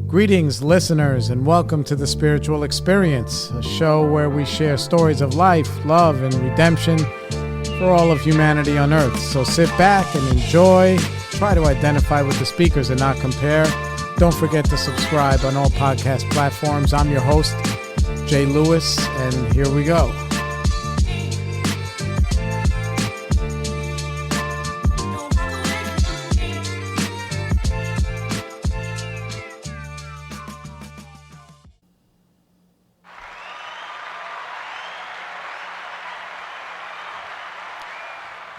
Greetings, listeners, and welcome to The Spiritual Experience, a show where we share stories of life, love, and redemption for all of humanity on Earth. So sit back and enjoy. Try to identify with the speakers and not compare. Don't forget to subscribe on all podcast platforms. I'm your host, Jay Lewis, and here we go.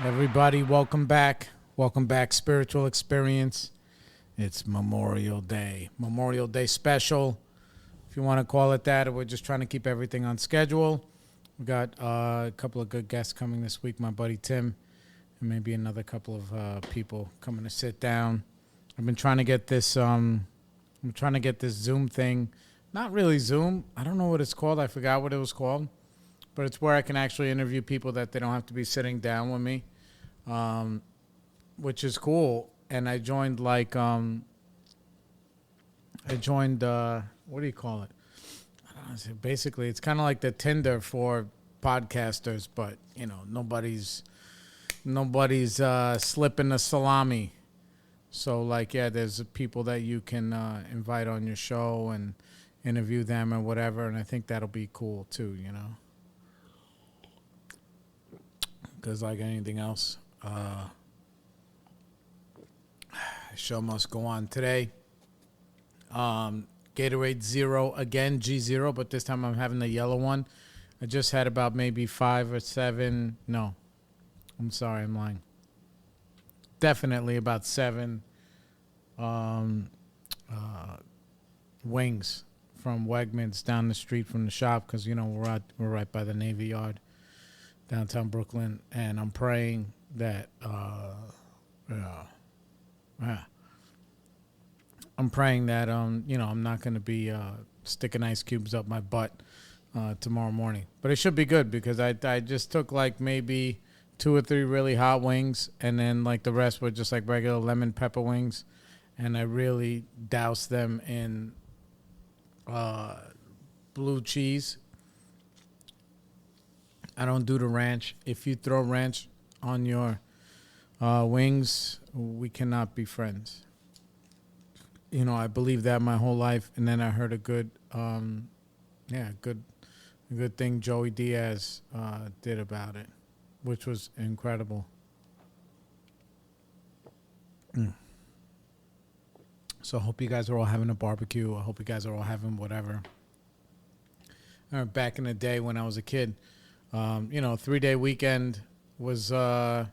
Everybody, welcome back. Welcome back, Spiritual Experience. It's Memorial Day special, if you want to call it that. We're just trying to keep everything on schedule. We got a couple of good guests coming this week. My buddy Tim, and maybe another couple of people coming to sit down. I've been trying to get this. Zoom thing. Not really Zoom. I don't know what it's called. I forgot what it was called. But it's where I can actually interview people that they don't have to be sitting down with me, which is cool. And I joined what do you call it? I don't know, basically, it's kind of like the Tinder for podcasters, but, you know, nobody's slipping the salami. So, like, yeah, there's people that you can invite on your show and interview them or whatever, and I think that'll be cool, too, you know. Because like anything else, the show must go on today. Gatorade Zero again, G0, but this time I'm having the yellow one. I just had about maybe 5 or 7. No, I'm sorry, I'm lying. Definitely about 7 wings from Wegmans down the street from the shop because, you know, we're right by the Navy Yard. Downtown Brooklyn, and I'm praying that, I'm praying that, you know, I'm not going to be sticking ice cubes up my butt tomorrow morning. But it should be good because I just took like maybe 2 or 3 really hot wings, and then like the rest were just like regular lemon pepper wings, and I really doused them in blue cheese. I don't do the ranch. If you throw ranch on your wings, we cannot be friends. You know, I believed that my whole life, and then I heard a good thing Joey Diaz did about it, which was incredible. So I hope you guys are all having a barbecue. I hope you guys are all having whatever. Back in the day when I was a kid, you know, 3-day weekend was, I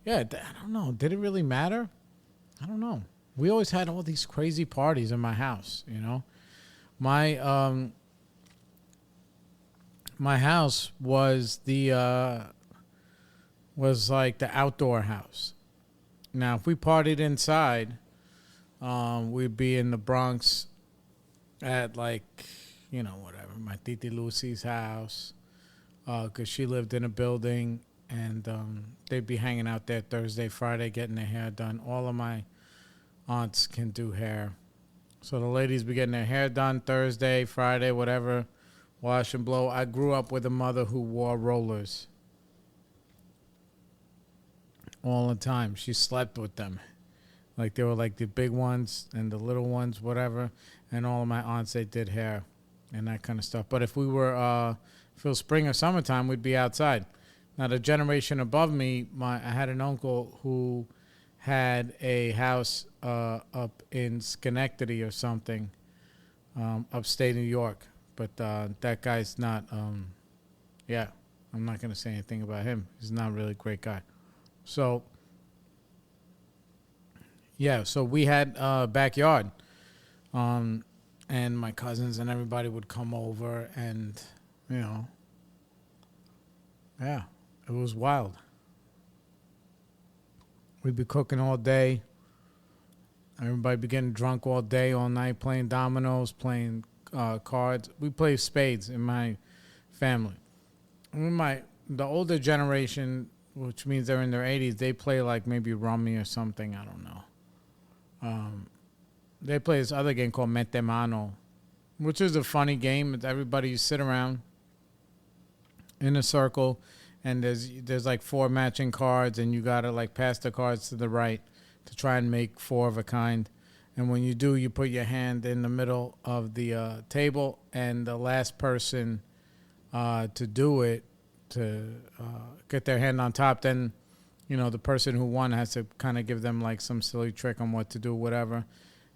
don't know. Did it really matter? I don't know. We always had all these crazy parties in my house, you know. My house was was like the outdoor house. Now, if we partied inside, we'd be in the Bronx at like, you know, whatever, my Titi Lucy's house. Because she lived in a building, and they'd be hanging out there Thursday, Friday, getting their hair done. All of my aunts can do hair. So the ladies be getting their hair done Thursday, Friday, whatever, wash and blow. I grew up with a mother who wore rollers all the time. She slept with them. Like they were like the big ones and the little ones, whatever. And all of my aunts, they did hair and that kind of stuff. But if we were... if it was spring or summertime, we'd be outside. Now, the generation above me, I had an uncle who had a house up in Schenectady or something, upstate New York. But that guy's not, I'm not going to say anything about him. He's not really a great guy. So, so we had a backyard. And my cousins and everybody would come over and... You know, yeah, it was wild. We'd be cooking all day. Everybody be getting drunk all day, all night, playing dominoes, playing cards. We play spades in my family. The older generation, which means they're in their 80s, they play like maybe rummy or something. I don't know. they play this other game called Mete Mano, which is a funny game. It's everybody, you sit around in a circle, and there's like four matching cards, and you gotta like pass the cards to the right to try and make four of a kind. And when you do, you put your hand in the middle of the table, and the last person to do it, to get their hand on top, then the person who won has to kind of give them like some silly trick on what to do, whatever.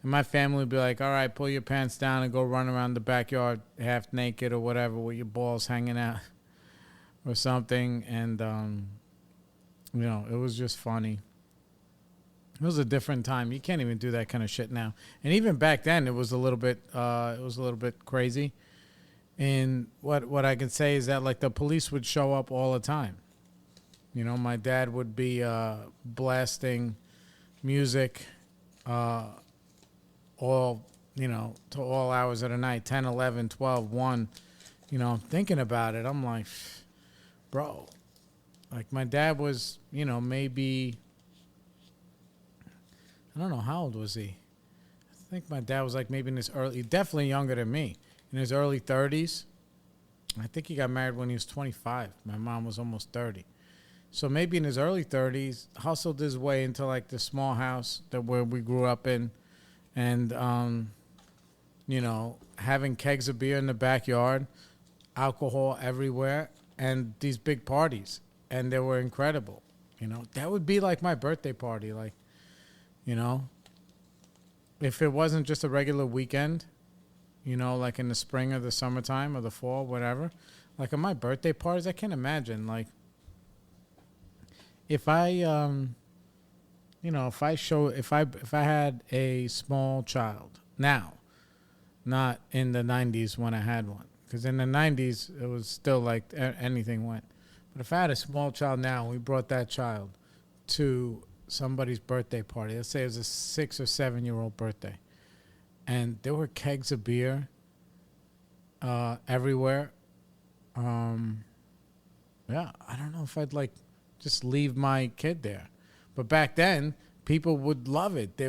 And my family would be like, all right, pull your pants down and go run around the backyard half naked or whatever with your balls hanging out or something. And, it was just funny. It was a different time. You can't even do that kind of shit now. And even back then, it was a little bit crazy. And what I can say is that, like, the police would show up all the time. My dad would be blasting music all, to all hours of the night, 10, 11, 12, 1. I'm thinking about it. I'm like, bro, like my dad was, maybe, I don't know, how old was he? I think my dad was like maybe in his definitely younger than me, in his early 30s. I think he got married when he was 25. My mom was almost 30. So maybe in his early 30s, hustled his way into like the small house where we grew up in. And, having kegs of beer in the backyard, alcohol everywhere, and these big parties. And they were incredible. That would be like my birthday party. Like, if it wasn't just a regular weekend, like in the spring or the summertime or the fall, whatever. Like on my birthday parties, I can't imagine. Like, if I, if I had a small child now, not in the 90s when I had one, because in the 90s it was still like anything went. But if I had a small child now, and we brought that child to somebody's birthday party, let's say it was a 6 or 7 year old birthday, and there were kegs of beer everywhere. Yeah, I don't know if I'd like just leave my kid there. But back then, people would love it.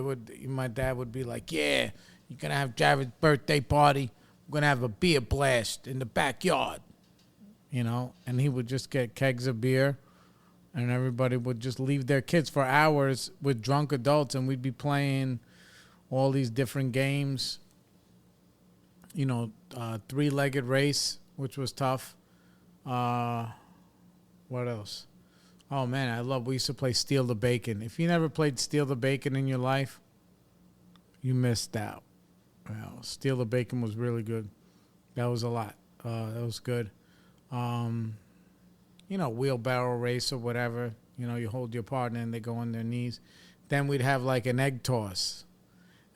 My dad would be like, yeah, you're going to have Jared's birthday party. We're going to have a beer blast in the backyard. And he would just get kegs of beer, and everybody would just leave their kids for hours with drunk adults, and we'd be playing all these different games. Three-legged race, which was tough. What else? Oh, man, we used to play Steal the Bacon. If you never played Steal the Bacon in your life, you missed out. Well, Steal the Bacon was really good. That was a lot. That was good. Wheelbarrow race or whatever. You hold your partner and they go on their knees. Then we'd have like an egg toss.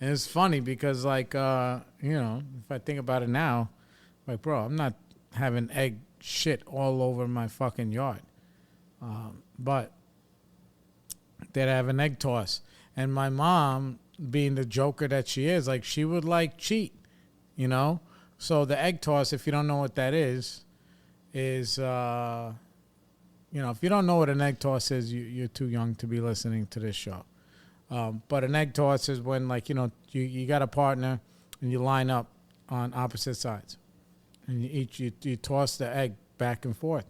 And it's funny because like, if I think about it now, like, bro, I'm not having egg shit all over my fucking yard. But they'd have an egg toss. And my mom, being the joker that she is, like, she would, like, cheat, So the egg toss, if you don't know what that is, if you don't know what an egg toss is, you're too young to be listening to this show. But an egg toss is when, like, you got a partner and you line up on opposite sides. And you toss the egg back and forth.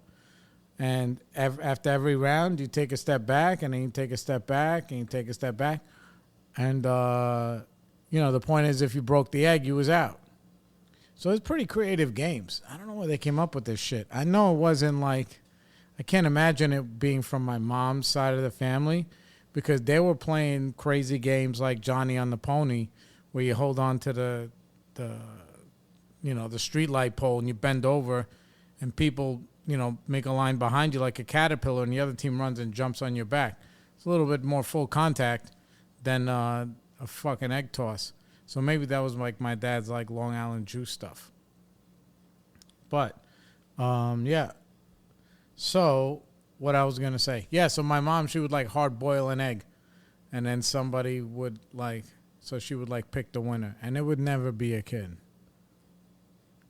And after every round, you take a step back, and then you take a step back, and you take a step back. And, the point is, if you broke the egg, you was out. So it's pretty creative games. I don't know where they came up with this shit. I know it wasn't like, I can't imagine it being from my mom's side of the family, because they were playing crazy games like Johnny on the Pony, where you hold on to the street light pole and you bend over, and people, make a line behind you like a caterpillar, and the other team runs and jumps on your back. It's a little bit more full contact than a fucking egg toss. So maybe that was like my dad's like Long Island juice stuff. But, yeah. So what I was going to say. Yeah, so my mom, she would like hard boil an egg. And then somebody would so she would like pick the winner. And it would never be a kid.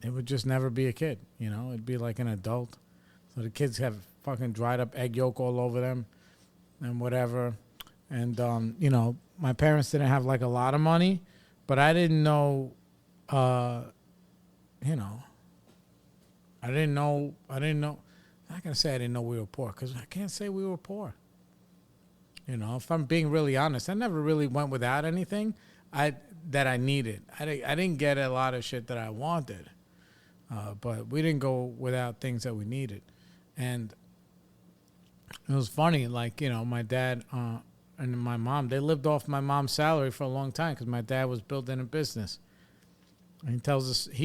It would just never be a kid, It'd be like an adult. So the kids have fucking dried up egg yolk all over them and whatever. And, my parents didn't have like a lot of money, But I didn't know, you know, I didn't know. I'm not going to say I didn't know we were poor, because I can't say we were poor. You know, if I'm being really honest, I never really went without anything that I needed. I didn't get a lot of shit that I wanted, but we didn't go without things that we needed. And it was funny, like, you know, my dad and my mom, they lived off my mom's salary for a long time because my dad was building a business. And he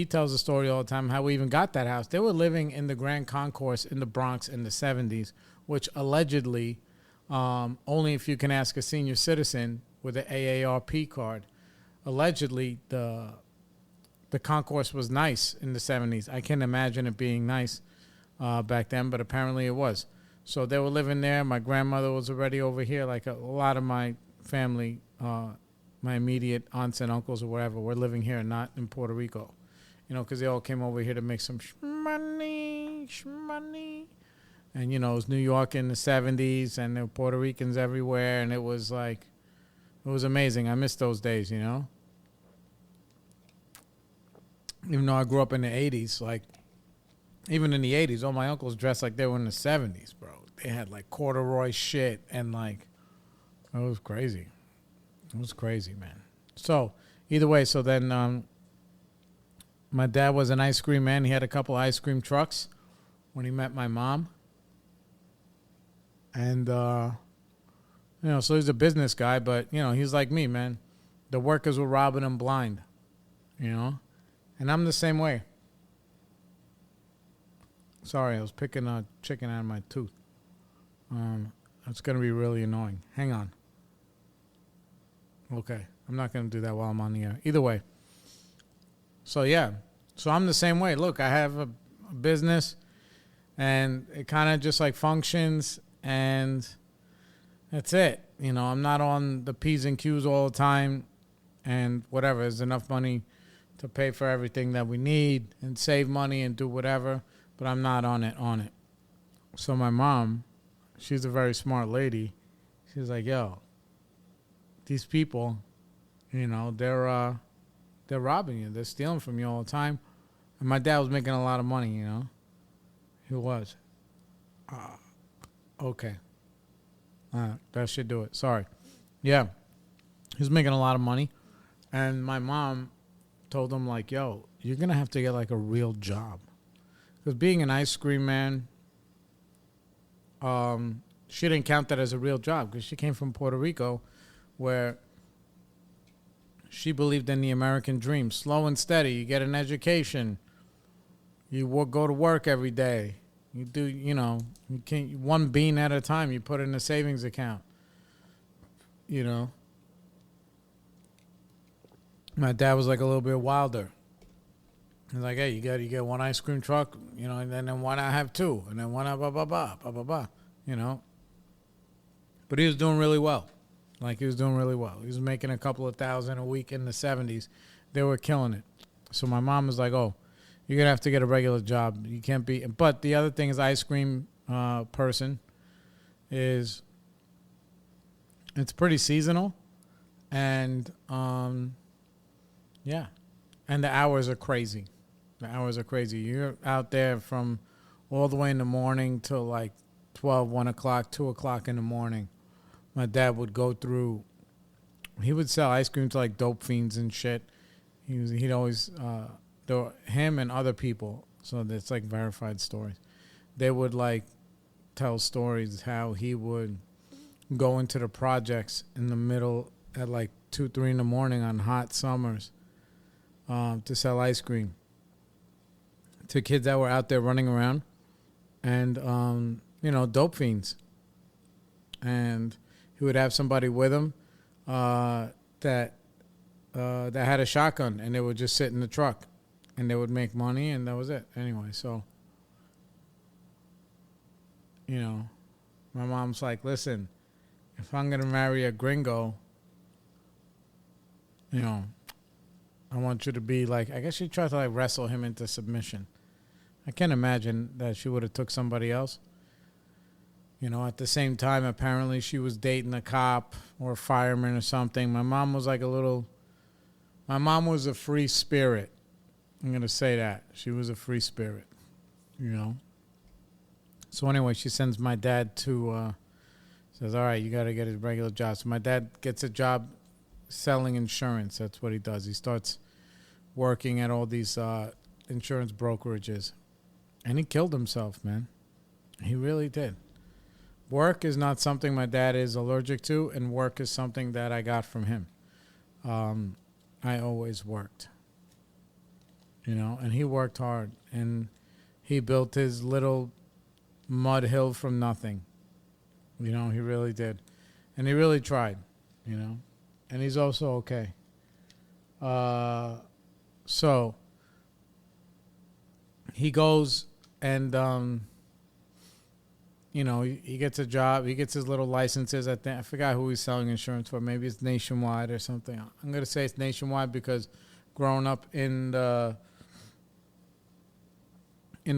tells the story all the time how we even got that house. They were living in the Grand Concourse in the Bronx in the 70s, which allegedly, only if you can ask a senior citizen with an AARP card, allegedly the concourse was nice in the 70s. I can't imagine it being nice back then, but apparently it was. So they were living there. My grandmother was already over here. Like a lot of my family, my immediate aunts and uncles or whatever, were living here, not in Puerto Rico. You know, because they all came over here to make some shmoney. And, you know, it was New York in the 70s, and there were Puerto Ricans everywhere, and it was like, it was amazing. I miss those days, you know? Even though I grew up in the 80s, like, even in the 80s, all my uncles dressed like they were in the 70s, bro. They had, like, corduroy shit, and, like, it was crazy. It was crazy, man. So, either way, so then my dad was an ice cream man. He had a couple ice cream trucks when he met my mom. And, you know, so he's a business guy, but, you know, he's like me, man. The workers were robbing him blind, you know? And I'm the same way. Sorry, I was picking a chicken out of my tooth. It's going to be really annoying. Hang on. Okay, I'm not going to do that while I'm on the air. Either way. So, yeah. So I'm the same way. Look, I have a business, and it kind of just, like, functions, and that's it. You know, I'm not on the P's and Q's all the time, and whatever. There's enough money to pay for everything that we need and save money and do whatever, but I'm not on it. So my mom, she's a very smart lady. She's like, yo, these people, you know, they're robbing you. They're stealing from you all the time. And my dad was making a lot of money, you know. He was. Okay. That should do it. Sorry. Yeah. He was making a lot of money. And my mom told him, like, yo, you're going to have to get, like, a real job. Because being an ice cream man, she didn't count that as a real job because she came from Puerto Rico, where she believed in the American dream. Slow and steady. You get an education. You go to work every day. You do, you know, you can't, one bean at a time, you put in a savings account. You know. My dad was like a little bit wilder. He's like, hey, you get one ice cream truck, you know, and then why not have two? And then why not blah, blah, blah, blah, blah, blah, you know. But he was doing really well. Like, he was doing really well. He was making a couple of $1,000 a week in the 70s. They were killing it. So my mom was like, oh, you're going to have to get a regular job. You can't be. But the other thing is, ice cream person is, it's pretty seasonal. And, yeah. And the hours are crazy. The hours are crazy. You're out there from all the way in the morning till like 12, 1 o'clock, 2 o'clock in the morning. My dad would go through, he would sell ice cream to like dope fiends and shit. He'd always, him and other people, so it's like verified stories. They would like tell stories how he would go into the projects in the middle at like 2, 3 in the morning on hot summers to sell ice cream to kids that were out there running around and, you know, dope fiends. And he would have somebody with him that had a shotgun, and they would just sit in the truck, and they would make money, and that was it. Anyway, so, you know, my mom's like, listen, if I'm going to marry a gringo, you know, I want you to be like, I guess she tried to like wrestle him into submission. I can't imagine that she would have took somebody else. You know, at the same time, apparently she was dating a cop or a fireman or something. My mom My mom was a free spirit. I'm going to say that. She was a free spirit, you know. So anyway, she sends my dad to, says, all right, you got to get a regular job. So my dad gets a job selling insurance. That's what he does. He starts working at all these insurance brokerages. And he killed himself, man. He really did. Work is not something my dad is allergic to, and work is something that I got from him. I always worked, you know, and he worked hard, and he built his little mud hill from nothing. You know, he really did. And he really tried, you know, and he's also okay. So he goes and, you know, he gets a job. He gets his little licenses. I forgot who he's selling insurance for. Maybe it's Nationwide or something. I'm going to say it's Nationwide because growing up in the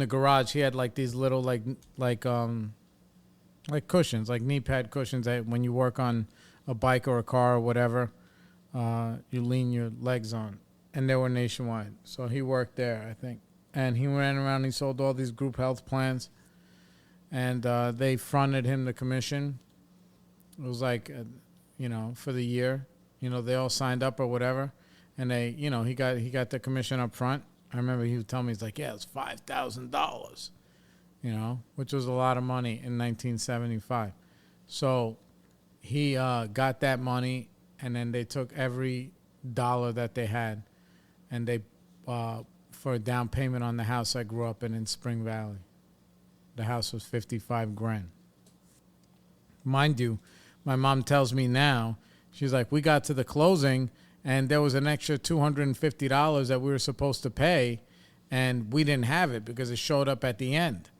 garage, he had like these little like cushions, like knee pad cushions that when you work on a bike or a car or whatever, you lean your legs on. And they were Nationwide. So he worked there, I think. And he ran around and he sold all these group health plans. And they fronted him the commission. It was like, you know, for the year. You know, they all signed up or whatever. And they, you know, he got the commission up front. I remember he would tell me, he's like, yeah, it's $5,000, you know, which was a lot of money in 1975. So he got that money, and then they took every dollar that they had, and they, for a down payment on the house I grew up in Spring Valley. The house was $55,000. Mind you, my mom tells me now, she's like, we got to the closing and there was an extra $250 that we were supposed to pay, and we didn't have it because it showed up at the end.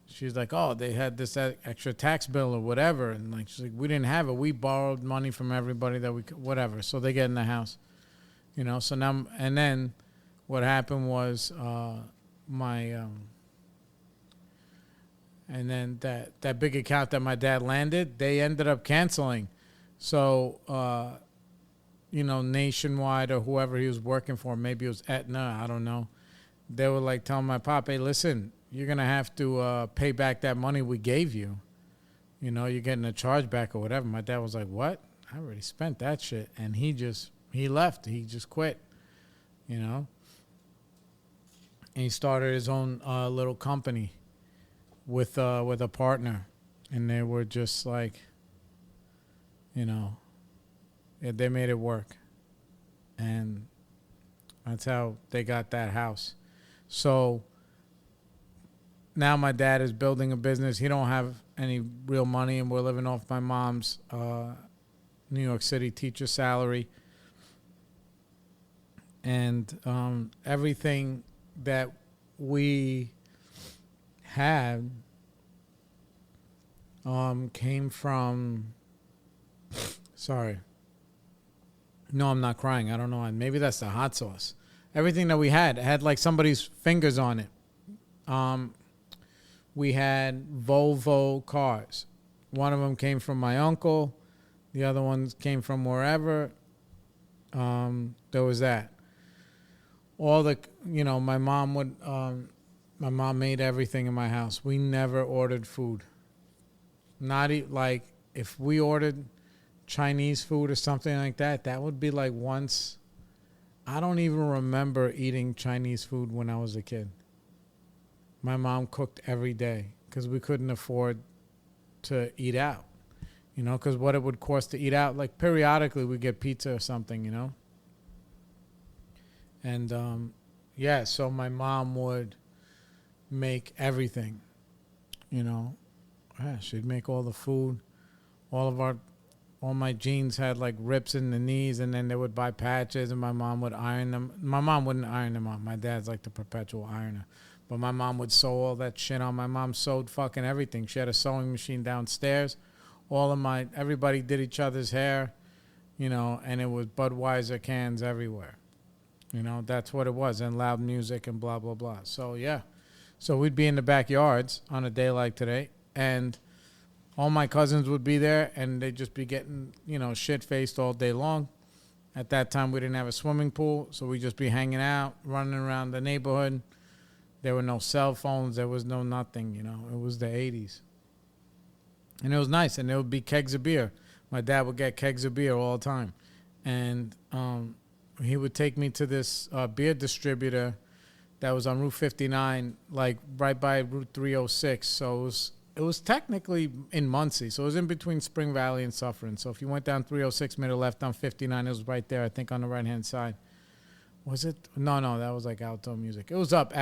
She's like, oh, they had this extra tax bill or whatever. And like, she's like, we didn't have it. We borrowed money from everybody that we could, whatever. So they get in the house, you know. So now, and then what happened was and then that big account that my dad landed, they ended up canceling. So, you know, Nationwide or whoever he was working for, maybe it was Aetna, I don't know. They were like telling my pop, hey, listen, you're going to have to pay back that money we gave you. You know, you're getting a charge back or whatever. My dad was like, what? I already spent that shit. And he left. He just quit, you know. And he started his own little company with a partner. And they were just like, you know, they made it work. And that's how they got that house. So now my dad is building a business. He don't have any real money, and we're living off my mom's New York City teacher salary. And everything that we had came from... Sorry. No, I'm not crying. I don't know. Maybe that's the hot sauce. Everything that we had like somebody's fingers on it. We had Volvo cars. One of them came from my uncle. The other ones came from wherever. There was that. All the, you know, my mom made everything in my house. We never ordered food. Not like if we ordered Chinese food or something like that, that would be like once. I don't even remember eating Chinese food when I was a kid. My mom cooked every day because we couldn't afford to eat out, you know, because what it would cost to eat out, like periodically we get pizza or something, you know. And yeah, so my mom would make everything, you know. Yeah, she'd make all the food. All my jeans had like rips in the knees, and then they would buy patches, and my mom would iron them. My mom wouldn't iron them on. My dad's like the perpetual ironer. But my mom would sew all that shit on. My mom sewed fucking everything. She had a sewing machine downstairs. Everybody did each other's hair, you know, and it was Budweiser cans everywhere. You know, that's what it was, and loud music and blah, blah, blah. So, yeah. So we'd be in the backyards on a day like today, and all my cousins would be there, and they'd just be getting, you know, shit-faced all day long. At that time, we didn't have a swimming pool, so we'd just be hanging out, running around the neighborhood. There were no cell phones. There was no nothing, It was the 80s. And it was nice, and there would be kegs of beer. My dad would get kegs of beer all the time. And he would take me to this beer distributor that was on Route 59, like right by Route 306. So it was technically in Muncie. So it was in between Spring Valley and Suffern. So if you went down 306, made a left on 59, it was right there, I think, on the right-hand side. Was it? No, that was like outdoor music. It was up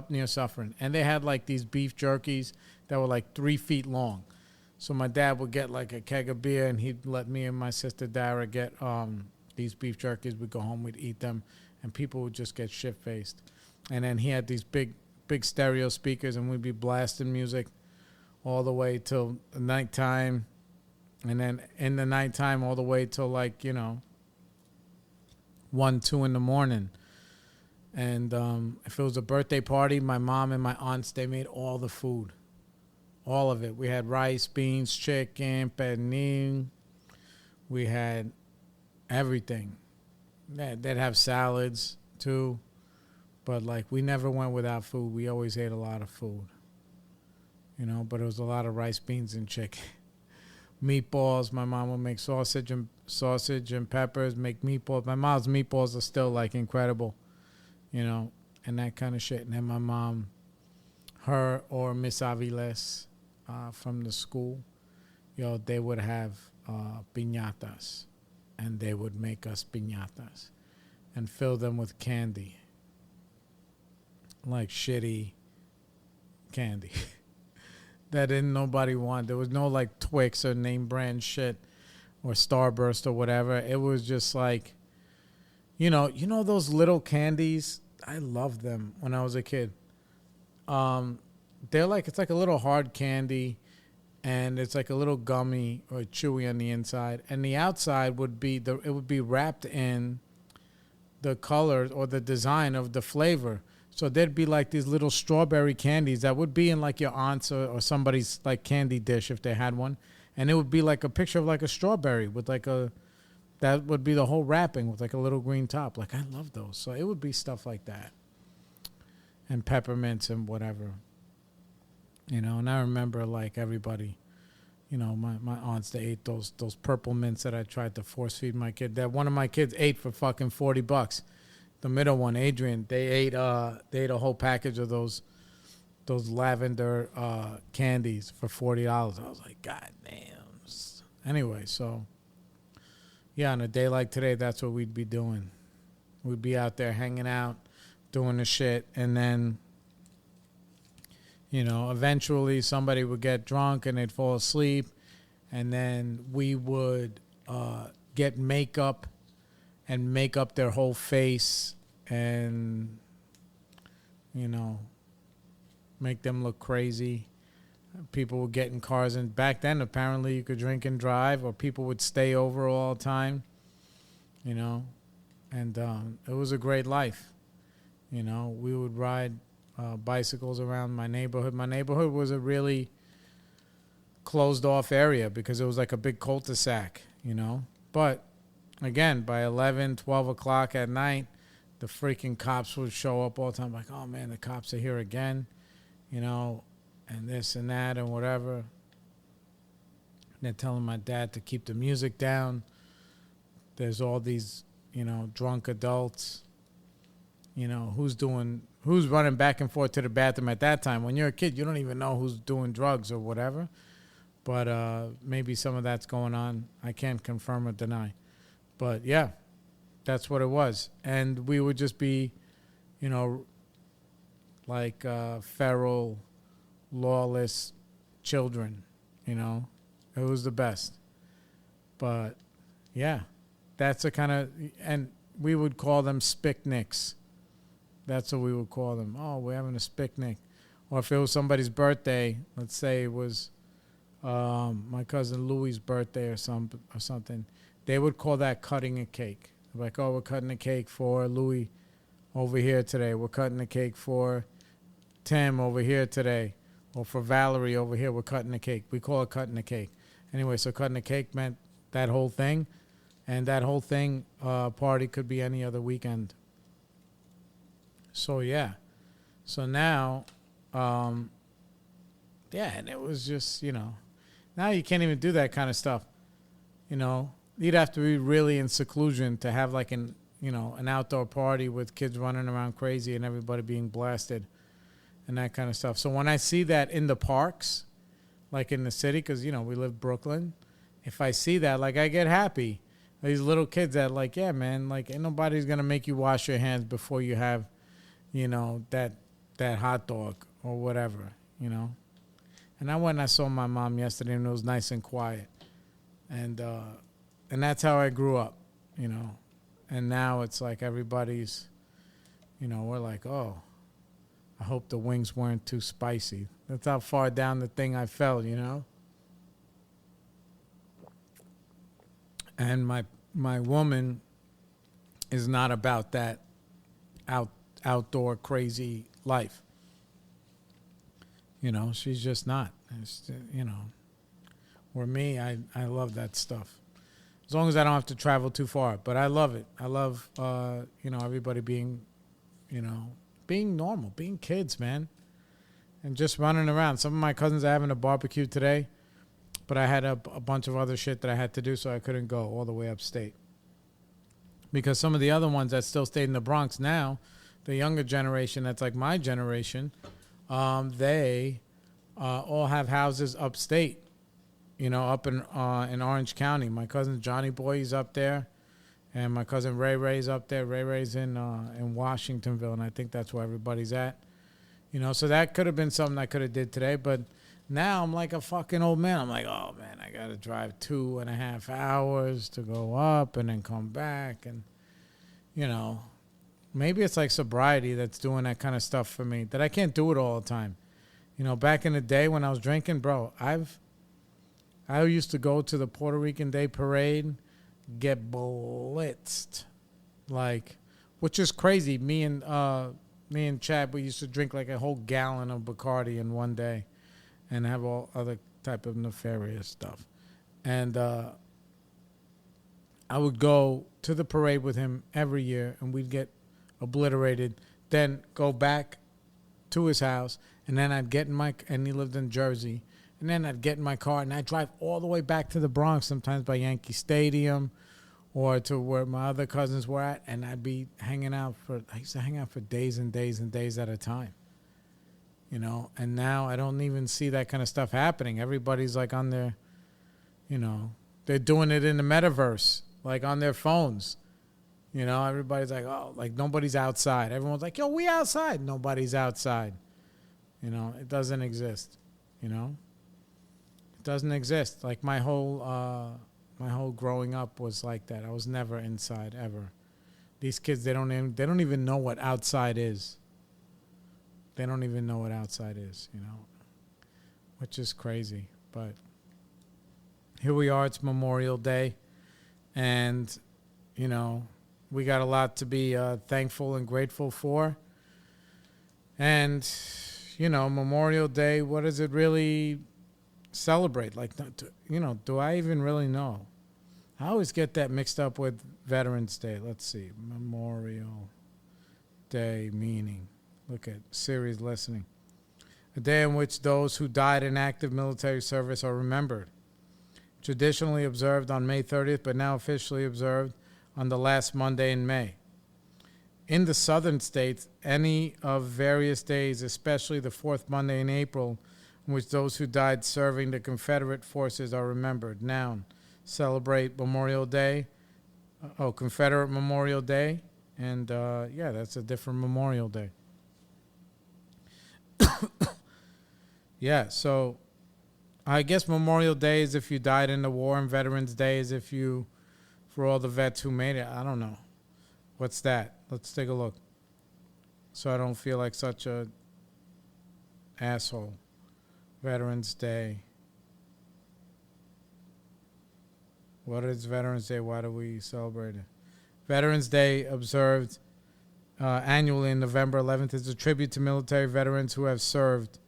near Suffern. And they had like these beef jerkies that were like 3 feet long. So my dad would get like a keg of beer, and he'd let me and my sister Dara get these beef jerkies. We'd go home, we'd eat them, and people would just get shit-faced. And then he had these big stereo speakers, and we'd be blasting music all the way till nighttime. And then in the nighttime all the way till 1, 2 in the morning. And if it was a birthday party, my mom and my aunts, they made all the food. All of it. We had rice, beans, chicken, pernil. We had everything. They'd have salads too. But we never went without food. We always ate a lot of food. But it was a lot of rice, beans, and chicken. Meatballs. My mom would make sausage and peppers, make meatballs. My mom's meatballs are still incredible, and that kind of shit. And then my mom, her or Miss Aviles from the school, they would have piñatas, and they would make us piñatas and fill them with candy, like shitty candy that didn't nobody want. There was no Twix or name brand shit or Starburst or whatever. It was just those little candies. I loved them when I was a kid. They're it's like a little hard candy, and it's like a little gummy or chewy on the inside, and the outside would be it would be wrapped in the color or the design of the flavor. So there'd be these little strawberry candies that would be in your aunt's or somebody's candy dish if they had one. And it would be a picture of a strawberry with that would be the whole wrapping with a little green top. I love those. So it would be stuff like that. And peppermints and whatever. And I remember everybody, my aunts, they ate those purple mints that I tried to force feed my kid. That one of my kids ate for fucking $40. The middle one, Adrian, they ate a whole package of those lavender candies for $40. I was like, God damn. Anyway, so yeah, on a day like today, that's what we'd be doing. We'd be out there hanging out, doing the shit, and then eventually somebody would get drunk and they'd fall asleep, and then we would get makeup and make up their whole face and, make them look crazy. People would get in cars, and back then apparently you could drink and drive, or people would stay over all the time, and it was a great life. We would ride bicycles around my neighborhood. My neighborhood was a really closed off area because it was like a big cul-de-sac, but again, by 11, 12 o'clock at night, the freaking cops would show up all the time. Oh, man, the cops are here again, and this and that and whatever. They're telling my dad to keep the music down. There's all these, drunk adults, who's running back and forth to the bathroom at that time. When you're a kid, you don't even know who's doing drugs or whatever. But maybe some of that's going on. I can't confirm or deny. But, yeah, that's what it was. And we would just be, feral, lawless children, It was the best. But, yeah, that's a kind of... And we would call them spicnics. That's what we would call them. Oh, we're having a picnic. Or if it was somebody's birthday, let's say it was my cousin Louie's birthday or something, they would call that cutting a cake. Like, oh, we're cutting a cake for Louie over here today. We're cutting a cake for Tim over here today. Or for Valerie over here, we're cutting a cake. We call it cutting a cake. Anyway, so cutting a cake meant that whole thing. And that whole thing, party could be any other weekend. So, yeah. So now, and it was just, now you can't even do that kind of stuff. You'd have to be really in seclusion to have like an outdoor party with kids running around crazy and everybody being blasted and that kind of stuff. So when I see that in the parks, like in the city, because, we live Brooklyn, if I see that, like, I get happy. These little kids that, like, yeah, man, like, ain't nobody's going to make you wash your hands before you have, that hot dog or whatever, And I went and I saw my mom yesterday, and it was nice and quiet. And that's how I grew up, And now it's like everybody's, we're like, oh, I hope the wings weren't too spicy. That's how far down the thing I fell, And my woman is not about that outdoor crazy life. She's just not. It's, Or me, I love that stuff. As long as I don't have to travel too far. But I love it. I love, everybody being, being normal, being kids, man. And just running around. Some of my cousins are having a barbecue today, but I had a bunch of other shit that I had to do, so I couldn't go all the way upstate. Because some of the other ones that still stayed in the Bronx now, the younger generation, that's like my generation, they all have houses upstate, up in Orange County. My cousin Johnny Boy is up there, and my cousin Ray Ray's up there. Ray Ray's in Washingtonville, and I think that's where everybody's at. So that could have been something I could have did today, but now I'm like a fucking old man. I'm like, oh, man, I got to drive 2.5 hours to go up and then come back. And, maybe it's like sobriety that's doing that kind of stuff for me, that I can't do it all the time. Back in the day when I was drinking, bro, I used to go to the Puerto Rican Day Parade, get blitzed, which is crazy. Me and Chad, we used to drink like a whole gallon of Bacardi in one day and have all other type of nefarious stuff. And I would go to the parade with him every year, and we'd get obliterated, then go back to his house, and then I'd get in and he lived in Jersey, and then I'd get in my car, and I'd drive all the way back to the Bronx, sometimes by Yankee Stadium, or to where my other cousins were at, and I'd be hanging out I used to hang out for days and days and days at a time, and now I don't even see that kind of stuff happening. Everybody's like on their, they're doing it in the metaverse, like on their phones, everybody's like, oh, like nobody's outside. Everyone's like, yo, we outside. Nobody's outside. It doesn't exist, It doesn't exist. Like my whole growing up was like that. I was never inside ever. These kids, they don't even know what outside is. They don't even know what outside is, which is crazy. But here we are. It's Memorial Day, and we got a lot to be thankful and grateful for. And Memorial Day, what does it really celebrate? Like, do I even really know? I always get that mixed up with Veterans Day. Let's see. Memorial Day meaning. Look at Siri's listening. A day in which those who died in active military service are remembered. Traditionally observed on May 30th, but now officially observed on the last Monday in May. In the southern states, any of various days, especially the fourth Monday in April, in which those who died serving the Confederate forces are remembered. Noun, celebrate Memorial Day. Confederate Memorial Day. And, that's a different Memorial Day. Yeah, so I guess Memorial Day is if you died in the war, and Veterans Day is for all the vets who made it. I don't know. What's that? Let's take a look. So I don't feel like such a asshole. Veterans Day. What is Veterans Day? Why do we celebrate it? Veterans Day, observed annually on November 11th, is a tribute to military veterans who have served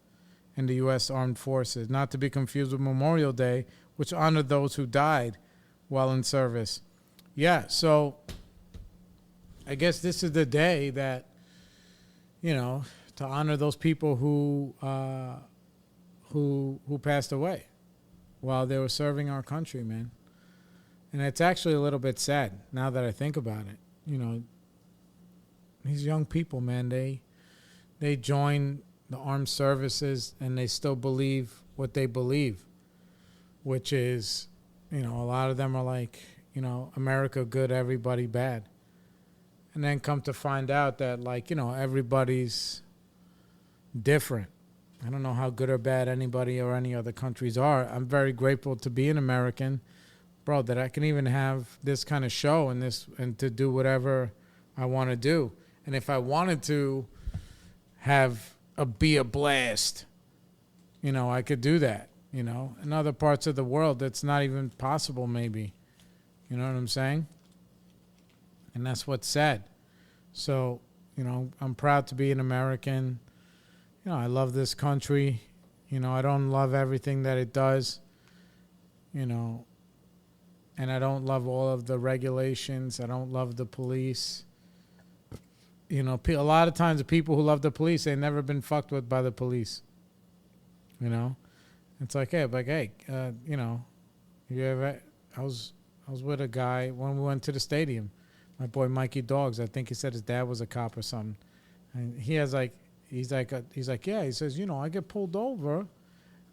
in the U.S. Armed Forces, not to be confused with Memorial Day, which honored those who died while in service. yeah, so I guess this is the day that, to honor those people who passed away while they were serving our country, man. And it's actually a little bit sad now that I think about it. These young people, man, they join the armed services and they still believe what they believe, which is, a lot of them are like, America good, everybody bad. And then come to find out that, like, everybody's different. I don't know how good or bad anybody or any other countries are. I'm very grateful to be an American, bro, that I can even have this kind of show and to do whatever I want to do. And if I wanted to be a blast, I could do that. In other parts of the world, that's not even possible, maybe. You know what I'm saying? And that's what's sad. So, I'm proud to be an American. I love this country. I don't love everything that it does, and I don't love all of the regulations. I don't love the police. A lot of times the people who love the police, they've never been fucked with by the police. It's like, hey, you ever, I was with a guy when we went to the stadium. My boy Mikey Dogs, I think he said his dad was a cop or something. And he's like, yeah, he says, I get pulled over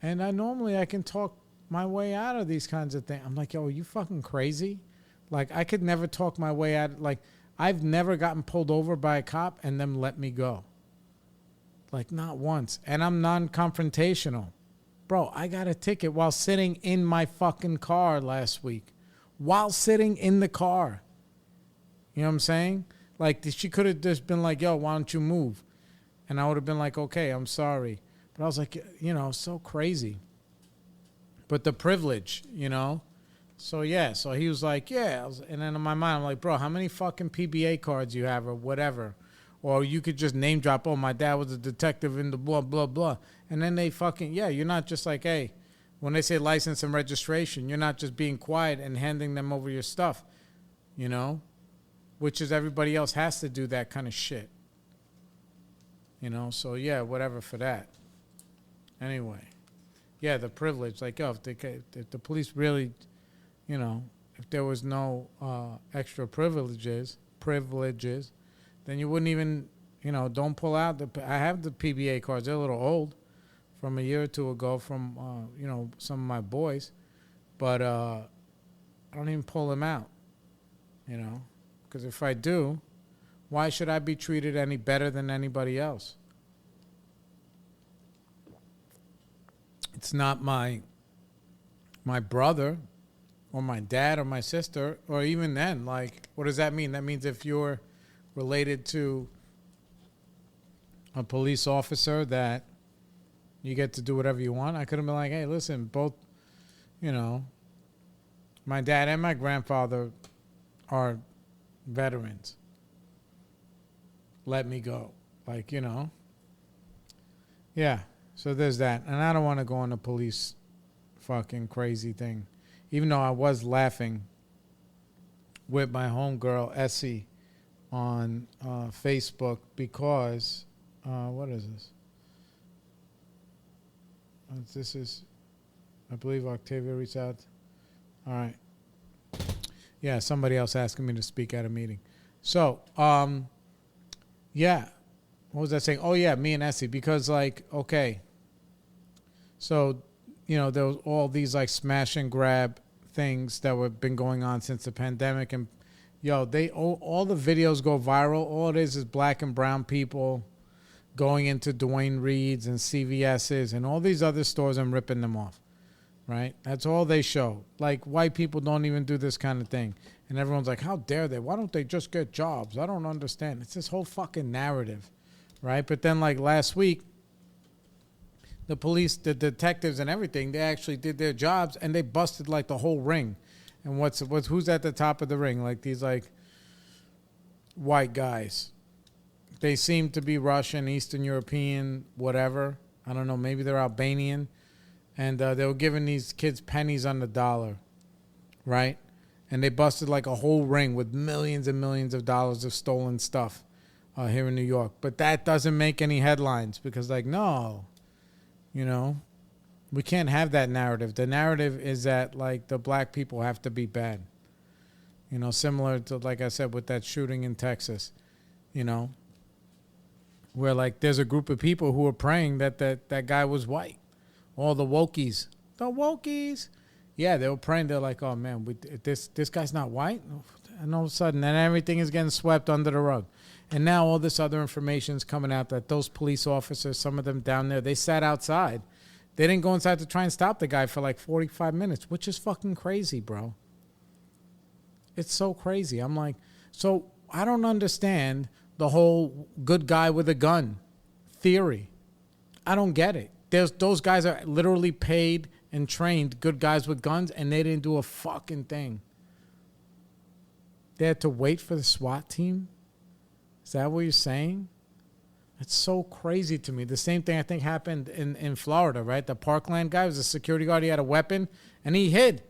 and I can talk my way out of these kinds of things. I'm like, yo, are you fucking crazy? Like, I could never talk my way out. Like, I've never gotten pulled over by a cop and them let me go. Like, not once. And I'm non-confrontational. Bro, I got a ticket while sitting in my fucking car last week. While sitting in the car. You know what I'm saying? Like, she could have just been like, yo, why don't you move? And I would have been like, okay, I'm sorry. But I was like, so crazy. But the privilege, So, yeah. So he was like, yeah. And then in my mind, I'm like, bro, how many fucking PBA cards you have or whatever? Or you could just name drop, my dad was a detective in the blah, blah, blah. And then they fucking, you're not just like, hey, when they say license and registration, you're not just being quiet and handing them over your stuff, which is everybody else has to do that kind of shit. So, yeah, whatever for that. Anyway, yeah, the privilege. Like, if the police really, if there was no extra privileges, then you wouldn't even, don't pull out. I have the PBA cards. They're a little old from a year or two ago from, some of my boys. But I don't even pull them out, because if I do, why should I be treated any better than anybody else? It's not my brother or my dad or my sister, or even then, like, what does that mean? That means if you're related to a police officer that you get to do whatever you want. I could have been like, hey, listen, both, my dad and my grandfather are veterans. Let me go. Like, Yeah. So there's that. And I don't want to go on a police fucking crazy thing. Even though I was laughing with my homegirl, Essie, on Facebook because, what is this? This is, I believe Octavia reached out. All right. Yeah, somebody else asking me to speak at a meeting. So, yeah. What was I saying? Oh, yeah, me and Essie. Because, like, okay. So, there was all these, like, smash and grab things that were been going on since the pandemic. And, all the videos go viral. All it is black and brown people going into Dwayne Reed's and CVS's and all these other stores and ripping them off. Right? That's all they show. Like, white people don't even do this kind of thing. And everyone's like, how dare they? Why don't they just get jobs? I don't understand. It's this whole fucking narrative. Right? But then, like, last week, the police, the detectives and everything, they actually did their jobs and they busted, like, the whole ring. And who's at the top of the ring? Like, these, like, white guys. They seem to be Russian, Eastern European, whatever. I don't know. Maybe they're Albanian. And they were giving these kids pennies on the dollar. Right? And they busted like a whole ring with millions and millions of dollars of stolen stuff here in New York. But that doesn't make any headlines because, like, no, we can't have that narrative. The narrative is that, like, the black people have to be bad. Similar to, like I said, with that shooting in Texas, where, like, there's a group of people who are praying that guy was white. All the wokies. Yeah, they were praying. They're like, oh, man, this guy's not white? And all of a sudden, then everything is getting swept under the rug. And now all this other information is coming out that those police officers, some of them down there, they sat outside. They didn't go inside to try and stop the guy for like 45 minutes, which is fucking crazy, bro. It's so crazy. I'm like, so I don't understand the whole good guy with a gun theory. I don't get it. Those guys are literally paid and trained good guys with guns, and they didn't do a fucking thing. They had to wait for the SWAT team? Is that what you're saying? It's so crazy to me. The same thing I think happened in Florida, right? The Parkland guy was a security guard. He had a weapon, and he hid.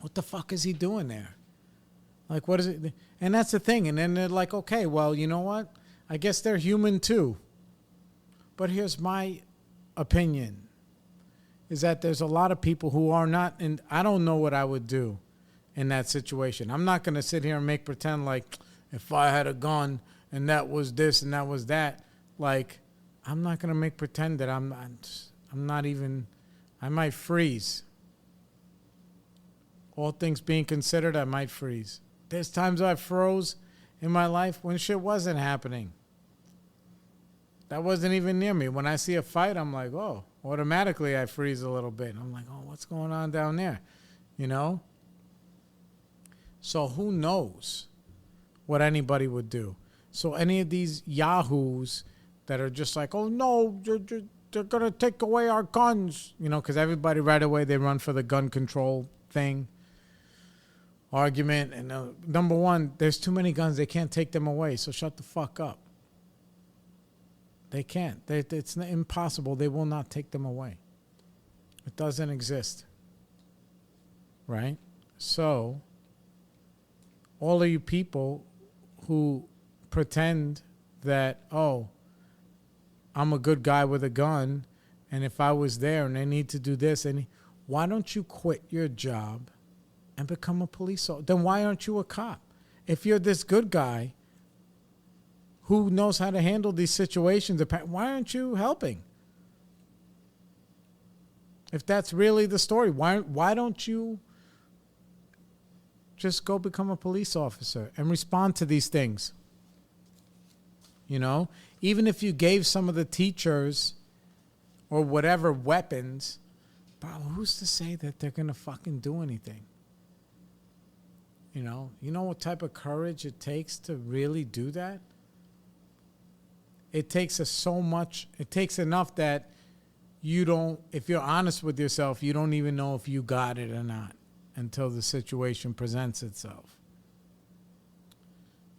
What the fuck is he doing there? Like, what is it? And that's the thing. And then they're like, okay, well, you know what? I guess they're human too. But here's my opinion, is that there's a lot of people who are not, and I don't know what I would do in that situation. I'm not going to sit here and make pretend like if I had a gun and that was this and that was that, like, I'm not going to make pretend that I'm not even, I might freeze. All things being considered, I might freeze. There's times I froze in my life when shit wasn't happening. That wasn't even near me. When I see a fight, I'm like, oh, automatically I freeze a little bit. I'm like, oh, what's going on down there? So who knows what anybody would do? So any of these yahoos that are just like, oh, no, they're going to take away our guns, because everybody right away, they run for the gun control thing, argument. And number one, there's too many guns. They can't take them away, so shut the fuck up. They can't. It's impossible. They will not take them away. It doesn't exist. Right? So, all of you people who pretend that, oh, I'm a good guy with a gun, and if I was there and they need to do this, and why don't you quit your job and become a police officer? Then why aren't you a cop? If you're this good guy who knows how to handle these situations, why aren't you helping? If that's really the story, why don't you just go become a police officer and respond to these things? Even if you gave some of the teachers or whatever weapons, bro, who's to say that they're going to fucking do anything? You know what type of courage it takes to really do that? It takes so much. It takes enough that you don't, if you're honest with yourself, you don't even know if you got it or not until the situation presents itself.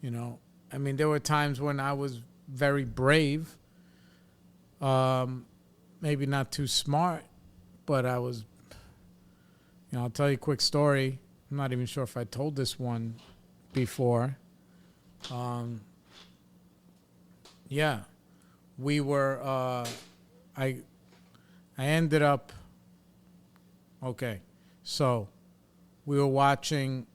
There were times when I was very brave, maybe not too smart, but I was, I'll tell you a quick story. I'm not even sure if I told this one before. Yeah, we were, I ended up, okay, so we were watching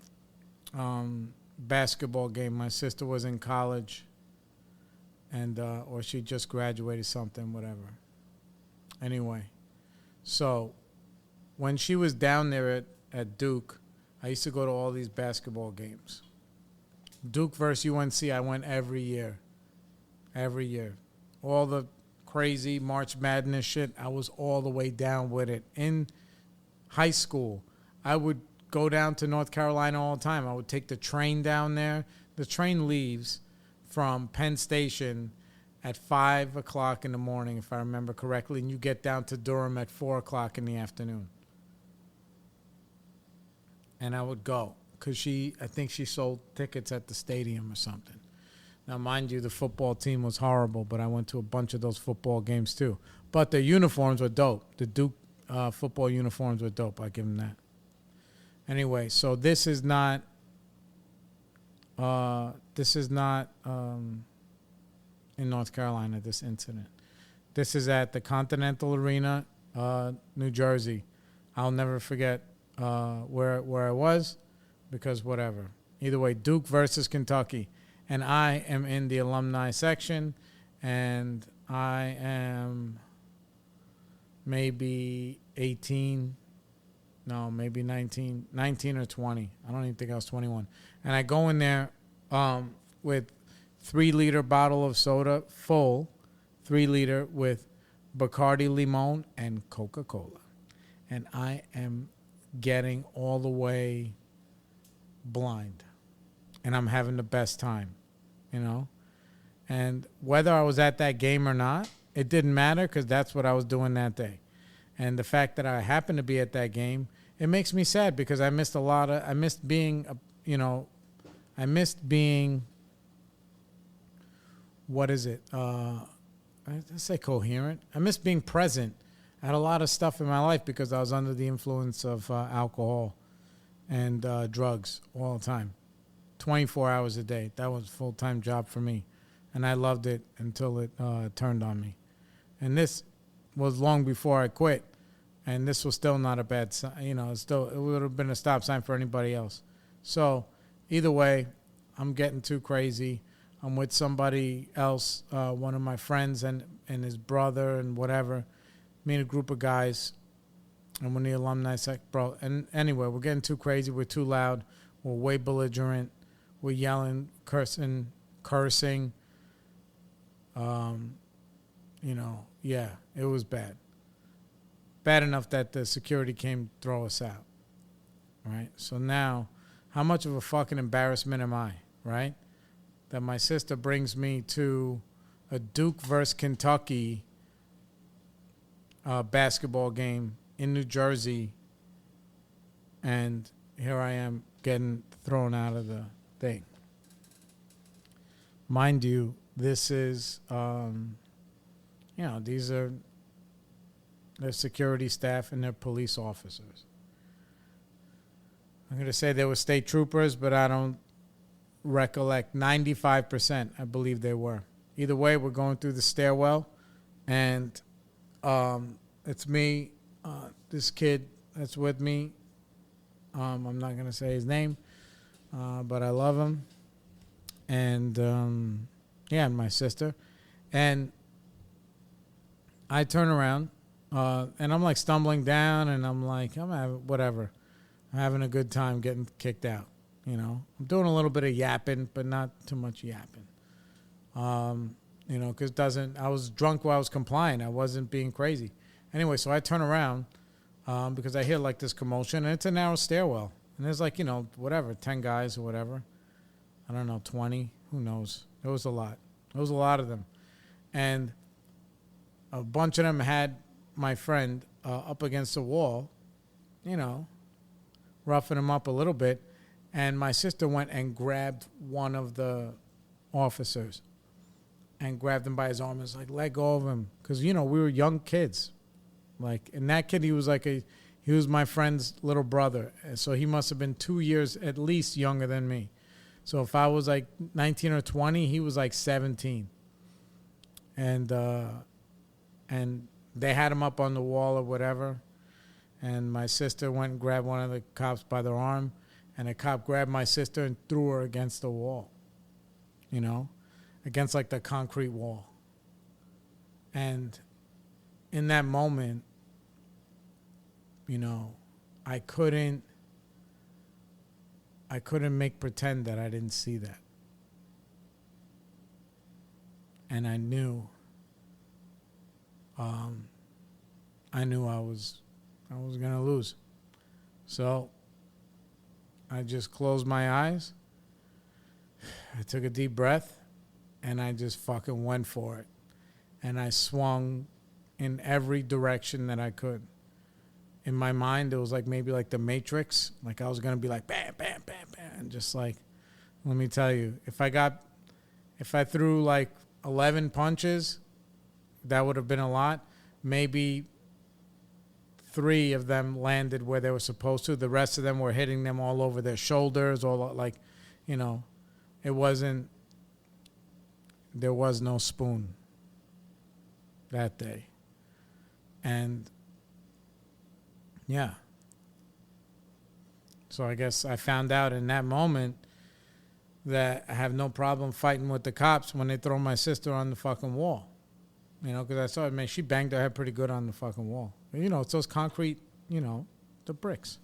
basketball game. My sister was in college, and or she just graduated something, whatever. Anyway, so when she was down there at Duke, I used to go to all these basketball games. Duke versus UNC, I went every year. Every year. All the crazy March Madness shit, I was all the way down with it. In high school, I would go down to North Carolina all the time. I would take the train down there. The train leaves from Penn Station at 5 o'clock in the morning, if I remember correctly, and you get down to Durham at 4 o'clock in the afternoon. And I would go because I think she sold tickets at the stadium or something. Now, mind you, the football team was horrible, but I went to a bunch of those football games too. But the uniforms were dope. The Duke football uniforms were dope. I give them that. Anyway, so this is not in North Carolina, this incident. This is at the Continental Arena, New Jersey. I'll never forget where I was, because whatever. Either way, Duke versus Kentucky. And I am in the alumni section, and I am maybe 18, no, maybe 19 or 20. I don't even think I was 21. And I go in there with 3-liter bottle of soda, full, 3-liter with Bacardi Limon and Coca-Cola. And I am getting all the way blind. And I'm having the best time, you know. And whether I was at that game or not, it didn't matter, because that's what I was doing that day. And the fact that I happened to be at that game, it makes me sad, because I missed being, what is it? I say coherent. I missed being present. I had a lot of stuff in my life because I was under the influence of alcohol and drugs all the time. 24 hours a day. That was a full-time job for me. And I loved it until it turned on me. And this was long before I quit. And this was still not a bad sign. You know, it would have been a stop sign for anybody else. So either way, I'm getting too crazy. I'm with somebody else, one of my friends and his brother and whatever. Me and a group of guys. And when the alumni bro. And anyway, we're getting too crazy. We're too loud. We're way belligerent. We're yelling, cursing. Yeah, it was bad. Bad enough that the security came to throw us out. Right? So now, how much of a fucking embarrassment am I? Right? That my sister brings me to a Duke versus Kentucky basketball game in New Jersey, and here I am getting thrown out of the thing. Mind you, this is, these are their security staff and their police officers. I'm going to say they were state troopers, but I don't recollect. 95%, I believe they were. Either way, we're going through the stairwell, and it's me, this kid that's with me. I'm not going to say his name, but I love him. And, and my sister. And I turn around, and I'm like stumbling down, and I'm like, I'm having a good time getting kicked out. You know, I'm doing a little bit of yapping, but not too much yapping. Because I was drunk while I was complying. I wasn't being crazy. Anyway, so I turn around because I hear like this commotion, and it's a narrow stairwell. And there's like, 10 guys or whatever. I don't know, 20. Who knows? There was a lot. There was a lot of them. And a bunch of them had my friend up against the wall, roughing him up a little bit. And my sister went and grabbed one of the officers and grabbed him by his arm and was like, let go of him. Because, we were young kids. Like, and that kid, he was my friend's little brother. So he must have been 2 years at least younger than me. So if I was like 19 or 20, he was like 17. And they had him up on the wall or whatever. And my sister went and grabbed one of the cops by their arm. And a cop grabbed my sister and threw her against the wall. Against like the concrete wall. And in that moment, I couldn't make pretend that I didn't see that. And I knew I was going to lose. So I just closed my eyes. I took a deep breath, and I just fucking went for it. And I swung in every direction that I could. In my mind, it was like maybe like the Matrix. Like I was going to be like, bam, bam, bam, bam. And just like, let me tell you, if I threw like 11 punches, that would have been a lot. Maybe 3 of them landed where they were supposed to. The rest of them were hitting them all over their shoulders, all like, it wasn't. There was no spoon that day, and yeah. So I guess I found out in that moment that I have no problem fighting with the cops when they throw my sister on the fucking wall. Because I saw it, man, she banged her head pretty good on the fucking wall. It's those concrete, the bricks.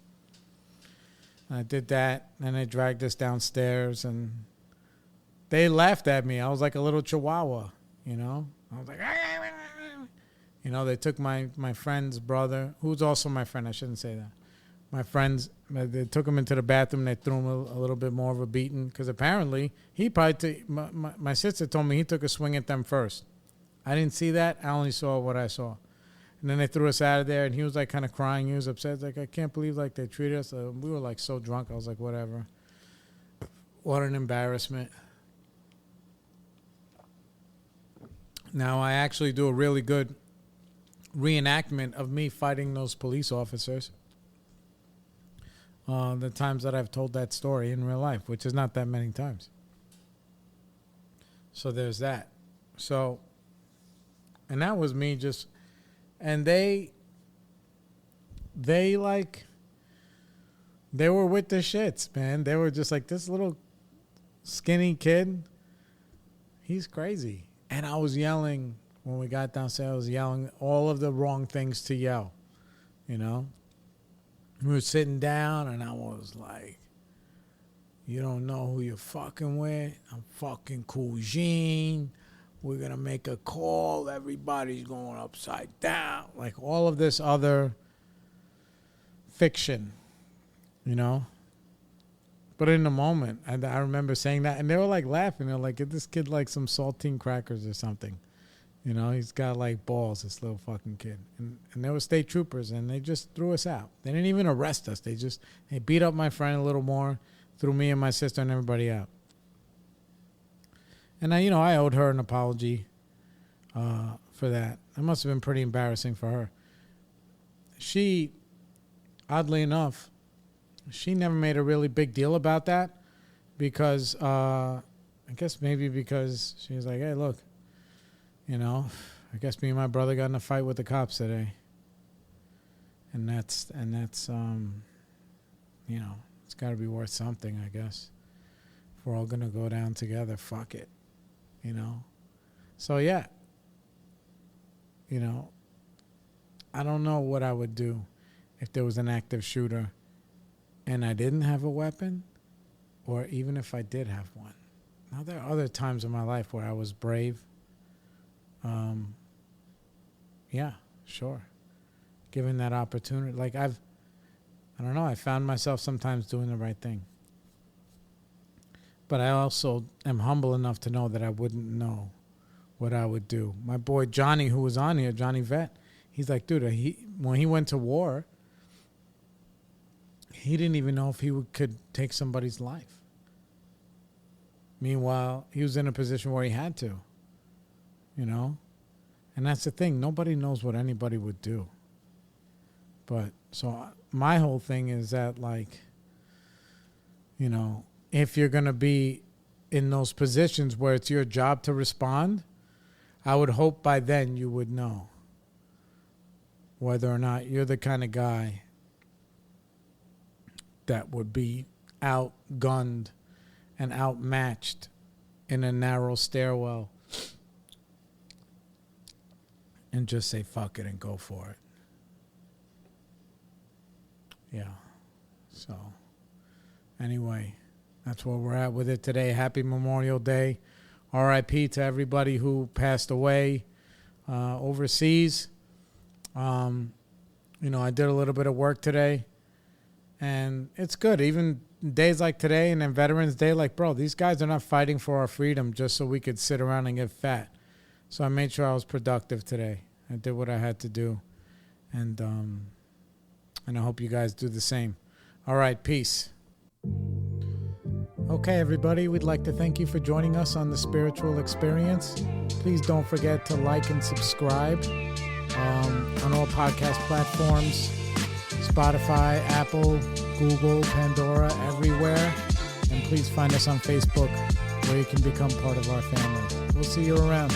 And I did that, and they dragged us downstairs, and they laughed at me. I was like a little chihuahua, I was like, they took my friend's brother, who's also my friend. I shouldn't say that. My friends, they took him into the bathroom. They threw him a little bit more of a beating because apparently he probably my sister told me he took a swing at them first. I didn't see that. I only saw what I saw. And then they threw us out of there, and he was like kind of crying. He was upset. Like, I can't believe like they treated us. We were like so drunk. I was like, whatever. What an embarrassment. Now I actually do a really good reenactment of me fighting those police officers. The times that I've told that story in real life, which is not that many times. So there's that. So, and that was me just, and they were with the shits, man. They were just like, this little skinny kid, he's crazy. And I was yelling when we got downstairs. I was yelling all of the wrong things to yell, We were sitting down, and I was like, you don't know who you're fucking with. I'm fucking Cousine. We're going to make a call. Everybody's going upside down. Like all of this other fiction, But in the moment, I remember saying that, and they were like laughing. They're like, get this kid like some saltine crackers or something. He's got like balls, this little fucking kid. And there were state troopers, and they just threw us out. They didn't even arrest us. They beat up my friend a little more, threw me and my sister and everybody out. And I owed her an apology for that. It must have been pretty embarrassing for her. She, oddly enough, she never made a really big deal about that because, I guess maybe because she was like, hey, look, I guess me and my brother got in a fight with the cops today. And that's it's got to be worth something, I guess. If we're all going to go down together, fuck it. So, yeah. I don't know what I would do if there was an active shooter and I didn't have a weapon, or even if I did have one. Now, there are other times in my life where I was brave. Yeah, sure. Given that opportunity. Like I don't know, I found myself sometimes doing the right thing. But I also am humble enough to know that I wouldn't know what I would do. My boy Johnny, who was on here, Johnny Vet, he's like, dude, when he went to war, he didn't even know if he could take somebody's life. Meanwhile, he was in a position where he had to. And that's the thing. Nobody knows what anybody would do. But so my whole thing is that, like, if you're going to be in those positions where it's your job to respond, I would hope by then you would know whether or not you're the kind of guy that would be outgunned and outmatched in a narrow stairwell and just say fuck it and go for it. Yeah. So, anyway, that's where we're at with it today. Happy Memorial Day. R.I.P. to everybody who passed away overseas. I did a little bit of work today, and it's good. Even days like today and then Veterans Day, like, bro, these guys are not fighting for our freedom just so we could sit around and get fat. So I made sure I was productive today. I did what I had to do. And I hope you guys do the same. All right, peace. Okay, everybody, we'd like to thank you for joining us on The Spiritual Experience. Please don't forget to like and subscribe on all podcast platforms. Spotify, Apple, Google, Pandora, everywhere. And please find us on Facebook, where you can become part of our family. We'll see you around.